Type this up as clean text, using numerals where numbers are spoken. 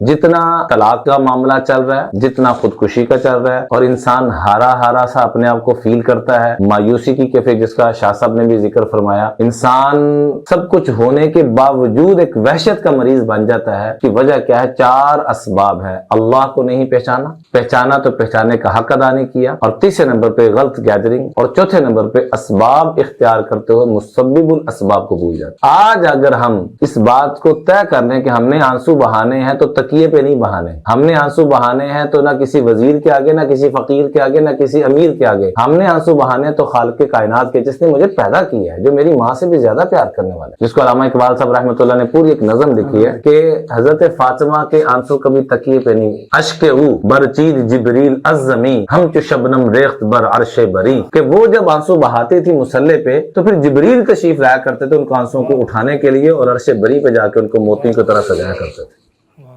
जितना तलाक का मामला चल रहा है, जितना खुदकुशी का चल रहा है, और इंसान हारा हारा सा अपने आप को फील करता है, मायूसी की कैफियत जिसका शाह साहब ने भी जिक्र फरमाया, इंसान सब कुछ होने के बावजूद एक वहशत का मरीज बन जाता है। कि वजह क्या है? 4 असबाब है। अल्लाह को नहीं पहचाना तो पहचाने का हक अदा नहीं किया, और तीसरे नंबर पे गलत गैदरिंग, और चौथे नंबर पे असबाब इख्तियार करते हुए मुसब्बिबुल असबाब को भूल जाते। आज अगर हम इस बात को तय कर लें कि हमने आंसू बहाने हैं तो तकिए पे नहीं बहाने, हमने आंसू बहाने हैं तो ना किसी वजीर के आगे, ना किसी फकीर के आगे, ना किसी अमीर के आगे, हमने आंसू बहाने तो खालिक के कायनात के, जिसने मुझे पैदा किया है, जो मेरी माँ से भी ज्यादा प्यार करने वाला है, जिसको अल्लामा इकबाल साहब रहमतुल्लाह ने पूरी एक नज़म लिखी है कि हजरत फातिमा के आंसू कभी तकिए पे नहीं, अश्के ऊ बरचीद जिब्रील अज़्ज़मी हम चो शबनम रेख्त बर अर्शे बरी, कि वो जब आंसू बहाती थी मुसल्ले पे तो फिर जिब्रील तशरीफ लाया करते थे उनको आंसुओं को उठाने के लिए, और अर्शे बरी पे जाकर उनको मोती की तरह सजाया करते थे।